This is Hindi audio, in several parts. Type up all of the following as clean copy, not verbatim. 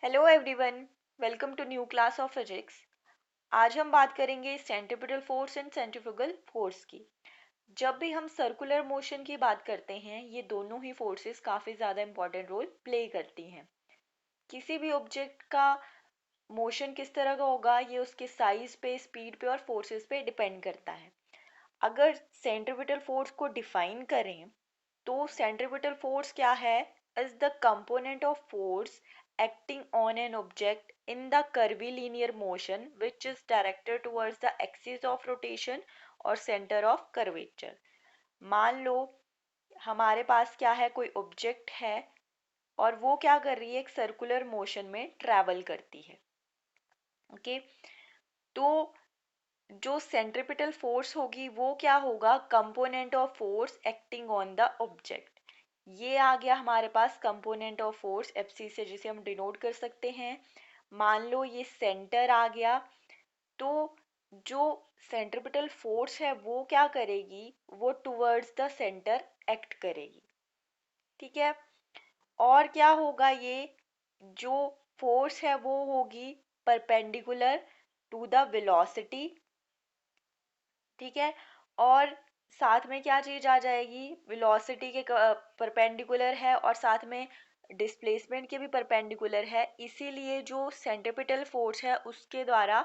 Hello everyone, welcome to new class of physics. आज हम बात करेंगे centripetal force and centrifugal force की। जब भी हम सर्कुलर मोशन की बात करते हैं, ये दोनों ही फोर्सेस काफ़ी ज़्यादा इंपॉर्टेंट रोल प्ले करती हैं। किसी भी ऑब्जेक्ट का मोशन किस तरह का होगा, ये उसके साइज पे, स्पीड पे और फोर्सेस पे डिपेंड करता है। अगर सेंट्रीपिटल फोर्स को डिफाइन करें तो सेंट्रीपिटल फोर्स क्या है? Is the component of force acting on an object in the curvilinear motion which is directed towards the axis of rotation और center of curvature। मान लो हमारे पास क्या है, कोई ऑब्जेक्ट है और वो क्या कर रही है, एक सर्कुलर मोशन में ट्रैवल करती है। ओके, तो जो सेंट्रीपिटल फोर्स होगी वो क्या होगा? Component of force acting on the object. ये आ गया हमारे पास कंपोनेंट ऑफ फोर्स एफसी से, जिसे हम डिनोट कर सकते हैं। मान लो ये सेंटर आ गया, तो जो सेंट्रीपिटल फोर्स है वो क्या करेगी? वो टुवर्ड्स द सेंटर एक्ट करेगी। ठीक है। और क्या होगा? ये जो फोर्स है वो होगी परपेंडिकुलर टू द वेलोसिटी। ठीक है। और साथ में क्या चीज आ जाएगी? वेलोसिटी के परपेंडिकुलर है और साथ में डिस्प्लेसमेंट के भी परपेंडिकुलर है। इसीलिए जो सेंट्रीपिटल फोर्स है उसके द्वारा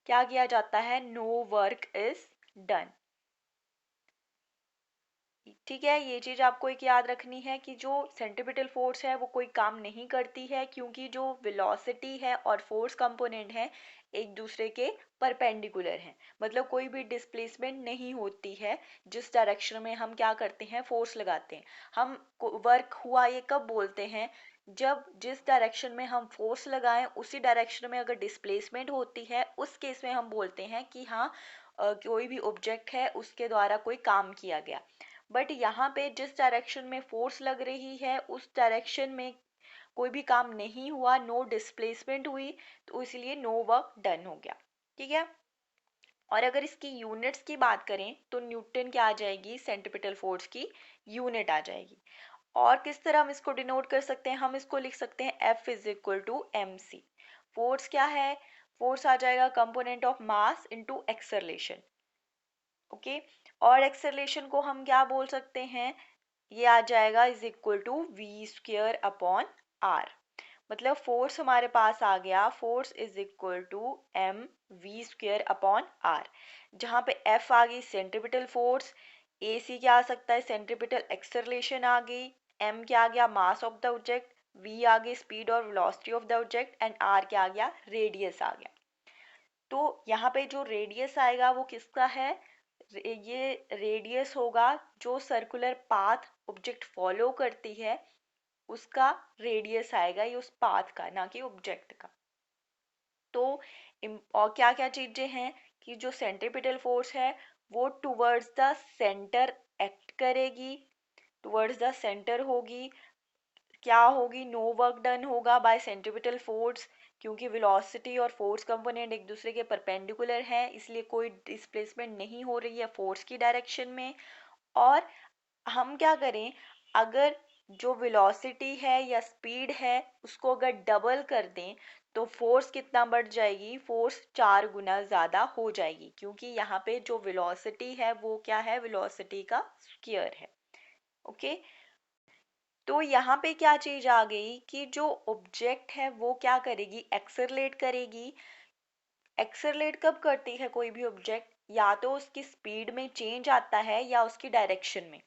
क्या किया जाता है? No work is done. ठीक है, ये चीज आपको एक याद रखनी है कि जो सेंट्रीपिटल फोर्स है वो कोई काम नहीं करती है, क्योंकि जो वेलोसिटी है और फोर्स कंपोनेंट है एक दूसरे के परपेंडिकुलर हैं। मतलब कोई भी डिस्प्लेसमेंट नहीं होती है। जिस डायरेक्शन में हम क्या करते हैं, फोर्स लगाते हैं, हम वर्क हुआ ये कब बोलते हैं? जब जिस डायरेक्शन में हम फोर्स लगाएं उसी डायरेक्शन में अगर डिस्प्लेसमेंट होती है, उस केस में हम बोलते हैं कि हाँ, कोई भी ऑब्जेक्ट है उसके द्वारा कोई काम किया गया। बट यहाँ पे जिस डायरेक्शन में फोर्स लग रही है उस डायरेक्शन में कोई भी काम नहीं हुआ, नो डिस्प्लेसमेंट हुई, तो इसलिए नो वर्क डन हो गया। ठीक है। और अगर इसकी यूनिट्स की बात करें तो न्यूटन क्या आ जाएगी? सेंट्रीपिटल फोर्स की यूनिट आ जाएगी। और किस तरह हम इसको डिनोट कर सकते हैं? हम इसको लिख सकते हैं F is equal to M C. Force क्या है? फोर्स आ जाएगा component of mass into acceleration. Okay. और एक्सेलरेशन को हम क्या बोल सकते हैं? ये आ जाएगा is equal to V square upon R. मतलब फोर्स हमारे पास आ गया, force is equal to M V square upon R, जहाँ पे एफ आ गई सेंट्रीपिटल फोर्स, ए सी क्या आ सकता है? सेंट्रीपिटल एक्सेलरेशन आ गई, एम क्या आ गया? Mass of the object, V आ गई स्पीड और velocity of the object, and R क्या आ गया? रेडियस आ गया। तो यहाँ पे जो रेडियस आएगा वो किसका है? ये रेडियस होगा जो सर्कुलर पाथ ऑब्जेक्ट फॉलो करती है, उसका रेडियस आएगा, ये उस पाथ का, ना कि ऑब्जेक्ट का। तो और क्या क्या चीजें हैं कि जो सेंट्रीपिटल फोर्स है वो टुवर्ड्स द सेंटर एक्ट करेगी, टुवर्ड्स द सेंटर होगी। क्या होगी? नो वर्क डन होगा बाय सेंट्रीपिटल फोर्स, क्योंकि वेलोसिटी और फोर्स कंपोनेंट एक दूसरे के परपेंडिकुलर हैं, इसलिए कोई डिस्प्लेसमेंट नहीं हो रही है फोर्स की डायरेक्शन में। और हम क्या करें? अगर जो वेलोसिटी है या स्पीड है उसको अगर डबल कर दें तो फोर्स कितना बढ़ जाएगी? फोर्स 4 गुना ज़्यादा हो जाएगी, क्योंकि यहाँ पे जो वेलोसिटी है वो क्या है? वेलोसिटी का स्क्वायर है। ओके। तो यहाँ पे क्या चीज आ गई कि जो ऑब्जेक्ट है वो क्या करेगी? एक्सेलरेट करेगी। एक्सेलरेट कब करती है कोई भी ऑब्जेक्ट? या तो उसकी स्पीड में चेंज आता है या उसकी डायरेक्शन में।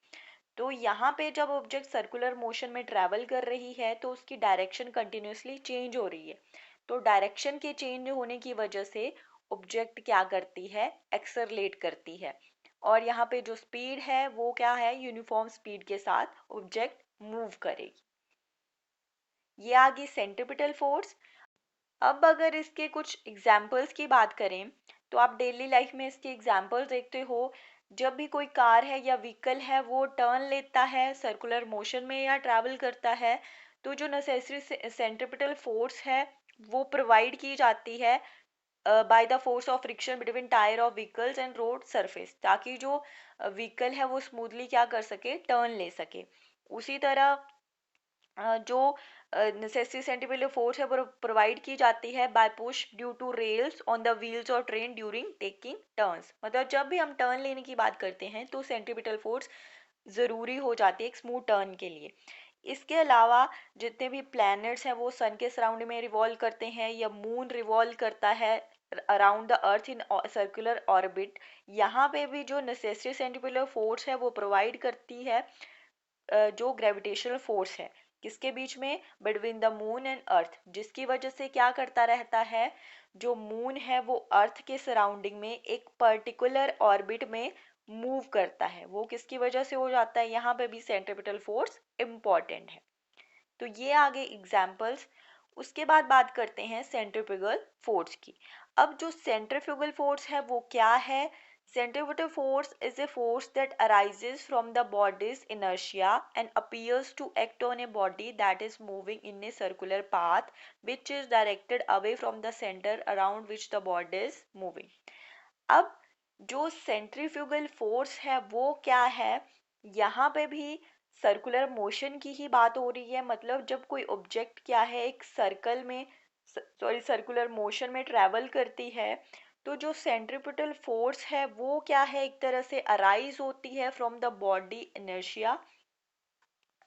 तो यहाँ पे जब ऑब्जेक्ट सर्कुलर मोशन में ट्रैवल कर रही है तो उसकी डायरेक्शन कंटिन्यूसली चेंज हो रही है। तो डायरेक्शन के चेंज होने की वजह से ऑब्जेक्ट क्या करती है? एक्सेलरेट करती है। और यहाँ पे जो स्पीड है वो क्या है? यूनिफॉर्म स्पीड के साथ ऑब्जेक्ट मूव करेगी। ये आ गई सेंट्रीपिटल फोर्स। अब अगर इसके कुछ एग्जाम्पल्स की बात करें तो आप डेली लाइफ में इसके एग्जाम्पल्स देखते हो। जब भी कोई कार है या व्हीकल है वो टर्न लेता है सर्कुलर मोशन में या ट्रैवल करता है, तो जो नेसेसरी सेंट्रीपिटल फोर्स है वो प्रोवाइड की जाती है by the force of friction between tyre of vehicles and road surface, ताकि जो व्हीकल है वो स्मूथली क्या कर सके? टर्न ले सके। उसी तरह जो नेसेसरी सेंट्रीपिटल फोर्स है वो प्रोवाइड की जाती है by push due to rails on the wheels और ट्रेन ड्यूरिंग टेकिंग टर्न्स। मतलब जब भी हम टर्न लेने की बात करते हैं तो सेंट्रीपिटल फोर्स ज़रूरी हो जाती है एक स्मूथ टर्न के लिए। इसके अलावा जितने भी प्लैनेट्स हैं वो सन के सराउंडिंग में रिवॉल्व करते हैं या मून रिवॉल्व करता है around the earth in circular orbit, यहाँ पे भी जो नेसेसरी सेंट्रीपिटल फोर्स है वो प्रोवाइड करती है जो ग्रेविटेशनल फोर्स है किसके बीच में, between the moon and earth, जिसकी वजह से क्या करता रहता है, जो मून है वो अर्थ के सराउंडिंग में एक पर्टिकुलर ऑर्बिट में मूव करता है। वो किसकी वजह से हो जाता है, यहाँ पे भी सेंट्रीपिटल फोर्स इम्पॉर्टेंट है। तो ये आगे एग्जाम्पल्स। उसके बाद बात करते हैं सेंट्रीफ्यूगल फोर्स की। अब जो सेंट्रीफ्यूगल फोर्स है वो क्या है? Centripetal force is a force that arises from the body's inertia and appears to act on a body that is moving in a circular path which is directed away from the center around which the body is moving. अब जो सेंट्रीफ्यूगल फोर्स है वो क्या है? यहाँ पे भी सर्कुलर मोशन की ही बात हो रही है। मतलब जब कोई ऑब्जेक्ट क्या है एक सर्कल में, सॉरी सर्कुलर मोशन में ट्रैवल करती है, तो जो सेंट्रीपिटल फोर्स है वो क्या है, एक तरह से अराइज होती है फ्रॉम द बॉडी इनर्शिया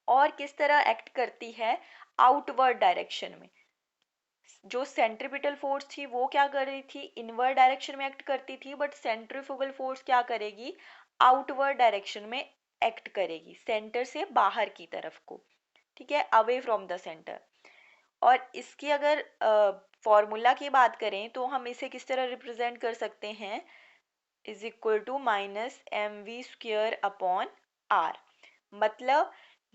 और किस तरह एक्ट करती है, आउटवर्ड डायरेक्शन में। जो सेंट्रीपिटल फोर्स थी वो क्या कर रही थी, इनवर्ड डायरेक्शन में एक्ट करती थी, बट सेंट्रीफ्यूगल फोर्स क्या करेगी, आउटवर्ड डायरेक्शन में एक्ट करेगी, सेंटर से बाहर की तरफ को, ठीक है, अवे फ्रॉम द सेंटर। और इसकी अगर फॉर्मूला की बात करें तो हम इसे किस तरह रिप्रेजेंट कर सकते हैं, is equal to minus M V square upon R. मतलब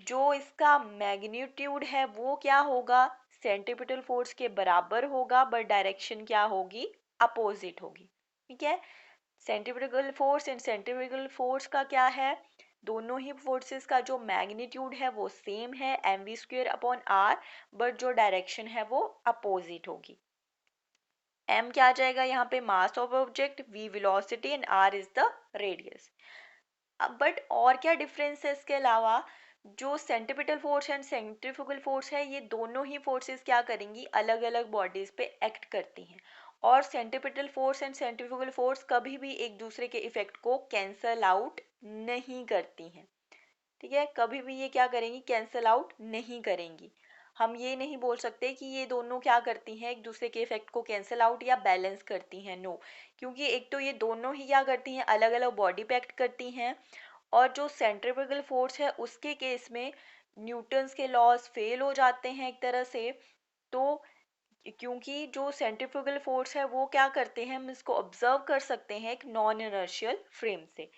जो इसका मैग्नीट्यूड है वो क्या होगा, सेंट्रीपिटल फोर्स के बराबर होगा, बट डायरेक्शन क्या होगी, अपोजिट होगी। ठीक है, centripetal force and centripetal force का क्या है, दोनों ही फोर्सेस का जो मैग्नीट्यूड है वो सेम है, M V square upon R, but जो डायरेक्शन है वो अपोजिट होगी। m क्या आ जाएगा यहाँ पे, mass of object, v velocity and r is the radius. अब बट और क्या डिफरेंस है इसके अलावा, जो centripetal force and centrifugal force है ये दोनों ही फोर्सेस क्या करेंगी, अलग अलग बॉडीज पे एक्ट करती हैं। और centripetal force and centrifugal force कभी भी एक दूसरे के इफेक्ट को कैंसल आउट नहीं करती हैं। ठीक है, कभी भी ये क्या करेंगी, कैंसल आउट नहीं करेंगी। हम ये नहीं बोल सकते कि ये दोनों क्या करती हैं, एक दूसरे के इफेक्ट को कैंसल आउट या बैलेंस करती हैं, नो। क्योंकि एक तो ये दोनों ही क्या करती हैं, अलग अलग बॉडी पे एक्ट करती हैं। और जो सेंट्रीफ्यूगल फोर्स है उसके केस में न्यूटन्स के लॉज फेल हो जाते हैं एक तरह से। तो क्योंकि जो सेंट्रीफ्यूगल फोर्स है वो क्या करते हैं, हम इसको ऑब्जर्व कर सकते हैं एक नॉन इनर्शियल फ्रेम से।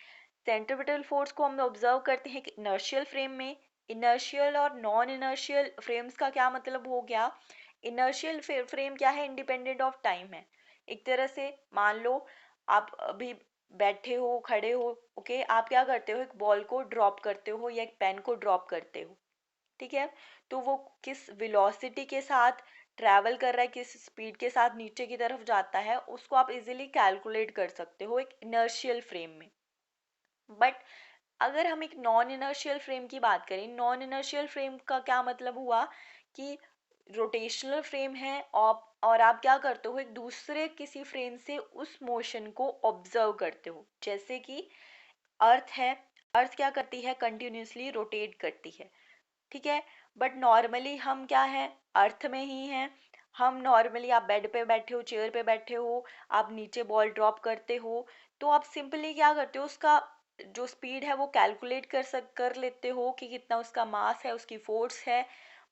सेंट्रीपिटल फोर्स को हम ऑब्जर्व करते हैं इनर्शियल फ्रेम में। इनर्शियल और नॉन इनर्शियल फ्रेम्स का क्या मतलब हो गया, इनर्शियल फ्रेम क्या है, इंडिपेंडेंट ऑफ टाइम है। एक तरह से मान लो आप अभी बैठे हो, खड़े हो, ओके, आप क्या करते हो, एक बॉल को ड्रॉप करते हो या एक पेन को ड्रॉप करते हो, ठीक है, तो वो किस वेलोसिटी के साथ ट्रैवल कर रहा है, किस स्पीड के साथ नीचे की तरफ जाता है, उसको आप इजीली कैलकुलेट कर सकते हो एक इनर्शियल फ्रेम में। बट अगर हम एक नॉन इनर्शियल फ्रेम की बात करें, नॉन इनर्शियल फ्रेम का क्या मतलब हुआ कि रोटेशनल फ्रेम है, और आप क्या करते हो, एक दूसरे किसी फ्रेम से उस मोशन को ऑब्जर्व करते हो। जैसे कि अर्थ है, अर्थ क्या करती है, कंटिन्यूसली रोटेट करती है, ठीक है, बट नॉर्मली हम क्या है, अर्थ में ही हैं। हम नॉर्मली, आप बेड पे बैठे हो, चेयर पे बैठे हो, आप नीचे बॉल ड्रॉप करते हो, तो आप सिंपली क्या करते हो, उसका जो स्पीड है वो कैलकुलेट कर लेते हो कि कितना उसका मास है, उसकी फोर्स है।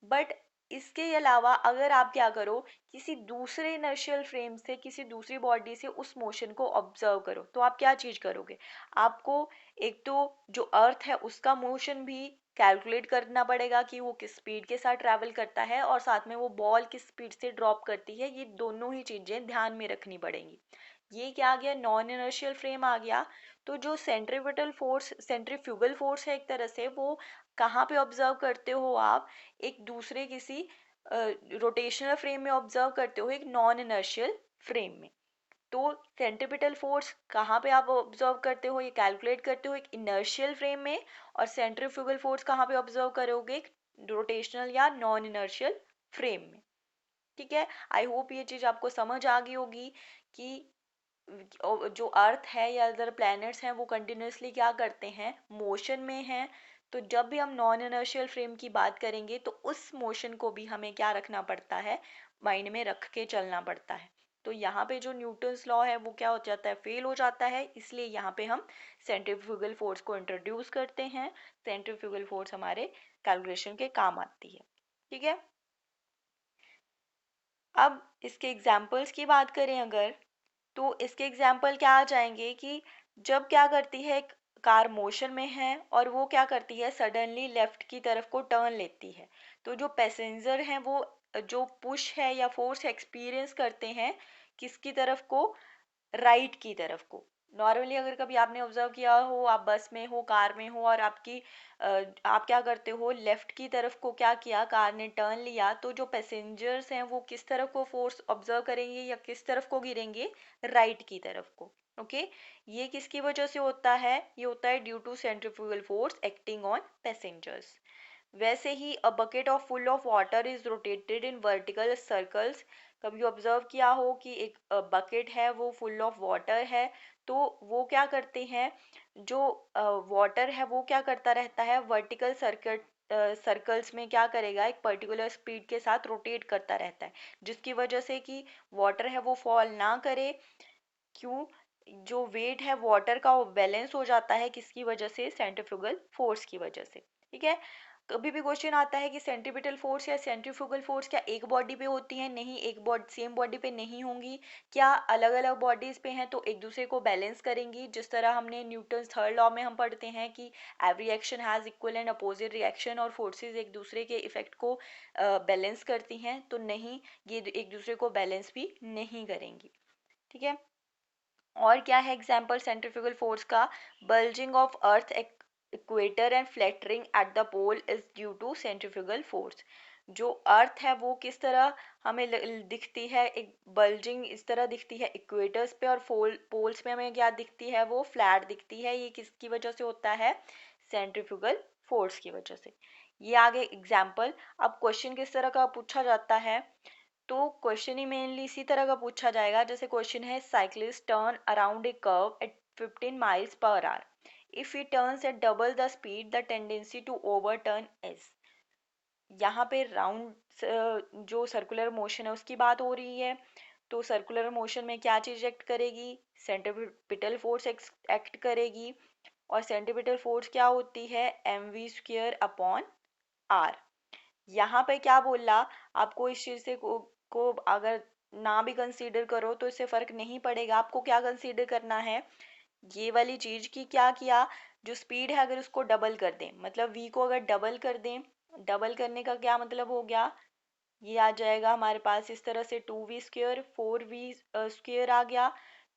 बट इसके अलावा अगर आप क्या करो, किसी दूसरे इनर्शियल फ्रेम से, किसी दूसरी बॉडी से उस मोशन को ऑब्जर्व करो, तो आप क्या चीज करोगे, आपको एक तो जो अर्थ है उसका मोशन भी कैलकुलेट करना पड़ेगा कि वो किस स्पीड के साथ ट्रैवल करता है, और साथ में वो बॉल किस स्पीड से ड्रॉप करती है, ये दोनों ही चीजें ध्यान में रखनी पड़ेंगी। ये क्या आ गया, नॉन इनर्शियल फ्रेम आ गया। तो जो सेंट्रीपिटल फोर्स, सेंट्रीफ्यूगल फोर्स है एक तरह से, वो कहाँ पे ऑब्जर्व करते हो आप, एक दूसरे किसी रोटेशनल फ्रेम में ऑब्जर्व करते हो, एक नॉन इनर्शियल फ्रेम में। तो सेंट्रीपिटल फोर्स कहाँ पे आप ऑब्जर्व करते हो, ये कैलकुलेट करते हो एक इनर्शियल फ्रेम में, और सेंट्रीफ्यूगल फोर्स कहाँ पे ऑब्जर्व करोगे, एक रोटेशनल या नॉन इनर्शियल फ्रेम में। ठीक है, आई होप ये चीज़ आपको समझ आ गई होगी कि जो अर्थ है या अदर प्लैनेट्स हैं वो कंटिन्यूसली क्या करते हैं, मोशन में हैं। तो जब भी हम नॉन इनर्शियल फ्रेम की बात करेंगे तो उस मोशन को भी हमें क्या रखना पड़ता है, माइंड में रख के चलना पड़ता है। तो यहाँ पे जो न्यूटन्स लॉ है वो क्या हो जाता है, फेल हो जाता है। इसलिए यहाँ पे हम सेंट्रीफ्यूगल फोर्स को इंट्रोड्यूस करते हैं। सेंट्रीफ्यूगल फोर्स हमारे कैलकुलेशन के काम आती है। ठीक है, अब इसके एग्जाम्पल्स की बात करें अगर, तो इसके एग्जाम्पल क्या आ जाएंगे कि जब क्या करती है, कार मोशन में है और वो क्या करती है, सडनली लेफ्ट की तरफ को टर्न लेती है। तो जो पैसेंजर हैं वो जो पुश है या फोर्स एक्सपीरियंस करते हैं किसकी तरफ को, राइट की तरफ को। नॉर्मली अगर कभी आपने ऑब्जर्व किया हो, आप बस में हो, कार में हो और आप क्या करते हो, लेफ्ट की तरफ को क्या किया, कार ने टर्न लिया, तो जो पैसेंजर्स हैं वो किस तरफ को फोर्स ऑब्जर्व करेंगे या किस तरफ को गिरेंगे, राइट की तरफ को। ओके, ये किसकी वजह से होता है, ये होता है due to centrifugal force acting on passengers. वैसे ही a bucket of full of water is rotated in vertical circles. कभी ऑब्जर्व किया हो कि एक बकेट है वो फुल ऑफ वाटर है, तो वो क्या करते हैं, जो वाटर है वो क्या करता रहता है, वर्टिकल सर्कट सर्कल्स में क्या करेगा, एक पर्टिकुलर स्पीड के साथ रोटेट करता रहता है, जिसकी वजह से कि वाटर है वो फॉल ना करे। क्यों, जो वेट है वाटर का वो बैलेंस हो जाता है, किसकी वजह से, सेंट्रीफ्यूगल फोर्स की वजह से। ठीक है, कभी भी क्वेश्चन आता है कि सेंट्रीपिटल फोर्स या सेंट्रीफ्यूगल फोर्स क्या एक बॉडी पे होती है, नहीं, एक बॉडी सेम बॉडी पे नहीं होंगी। क्या अलग अलग बॉडीज पे हैं तो एक दूसरे को बैलेंस करेंगी, जिस तरह हमने न्यूटन थर्ड लॉ में हम पढ़ते हैं कि every action has equal and opposite reaction, और फोर्सेस एक दूसरे के इफेक्ट को बैलेंस करती हैं। तो नहीं, ये एक दूसरे को बैलेंस भी नहीं करेंगी। ठीक है, और क्या है एग्जाम्पल सेंट्रीफ्यूगल फोर्स का, bulging of earth equator and flattering at the pole is due to centrifugal force. जो अर्थ है वो किस तरह हमें दिखती है, एक बल्जिंग इस तरह दिखती है इक्वेटर्स पे, और पोल्स पे हमें क्या दिखती है, वो फ्लैट दिखती है। ये किसकी वजह से होता है, सेंट्रीफ्यूगल फोर्स की वजह से। ये आगे एग्जाम्पल। अब क्वेश्चन किस तरह का पूछा जाता है, तो क्वेश्चन ही मेनली इसी तरह का पूछा जाएगा। जैसे क्वेश्चन है, cyclist turn around a curve at 15 miles per hour, if he turns at double the speed the tendency to overturn is. यहाँ पे राउंड जो सर्कुलर मोशन है उसकी बात हो रही है। तो सर्कुलर मोशन में क्या चीज एक्ट करेगी, सेंट्रीपिटल फोर्स एक्ट करेगी। और सेंट्रीपिटल फोर्स क्या होती है, mv² अपॉन आर। यहाँ पे क्या बोला, आपको इस चीज से को अगर ना भी कंसीडर करो तो इससे फर्क नहीं पड़ेगा। आपको क्या कंसीडर करना है, ये वाली चीज की क्या किया, जो स्पीड है अगर उसको डबल कर दें, मतलब v को अगर डबल कर दें, डबल करने का क्या मतलब हो गया, ये आ जाएगा हमारे पास इस तरह से 2v², 4v² आ गया।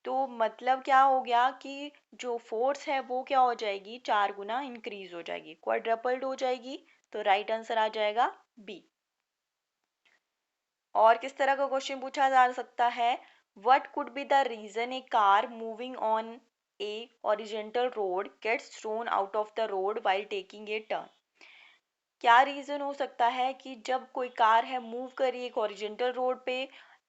तो मतलब क्या हो गया कि जो फोर्स है वो क्या हो जाएगी, 4 गुना इंक्रीज हो जाएगी, क्वाड्रपल्ड हो जाएगी। तो राइट आंसर आ जाएगा बी। और किस तरह का क्वेश्चन पूछा जा सकता है, what could be the reason a car moving on a horizontal road gets thrown out of the road while taking a turn. क्या रीजन हो सकता है कि जब कोई कार है मूव कर रही है एक हॉरिजॉन्टल रोड पे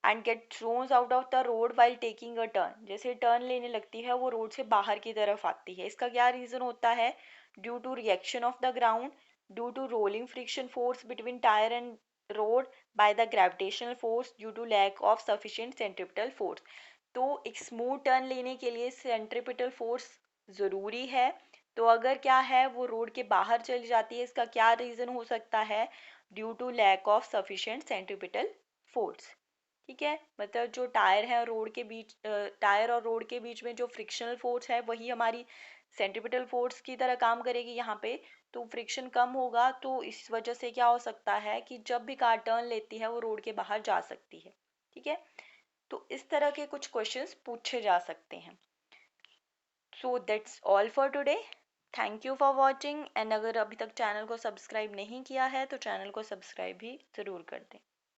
and get throwns out of the road while taking a turn, जैसे टर्न लेने लगती है वो रोड से बाहर की तरफ आती है, इसका क्या रीजन होता है, due to reaction of the ground, due to rolling friction force between tyre and road, by the gravitational force, due to lack of sufficient centripetal force. तो एक स्मूथ टर्न लेने के लिए सेंट्रीपिटल फोर्स ज़रूरी है। तो अगर क्या है वो रोड के बाहर चली जाती है, इसका क्या रीज़न हो सकता है, due to lack of sufficient centripetal force. ठीक है, मतलब जो टायर है रोड के बीच, टायर और रोड के बीच में जो फ्रिक्शनल फोर्स है वही हमारी सेंट्रीपिटल फोर्स की तरह काम करेगी यहाँ पे। तो फ्रिक्शन कम होगा, तो इस वजह से क्या हो सकता है कि जब भी कार टर्न लेती है वो रोड के बाहर जा सकती है। ठीक है, तो इस तरह के कुछ क्वेश्चंस पूछे जा सकते हैं। So that's all for today, thank you for watching. And अगर अभी तक चैनल को सब्सक्राइब नहीं किया है तो चैनल को सब्सक्राइब भी ज़रूर कर दें।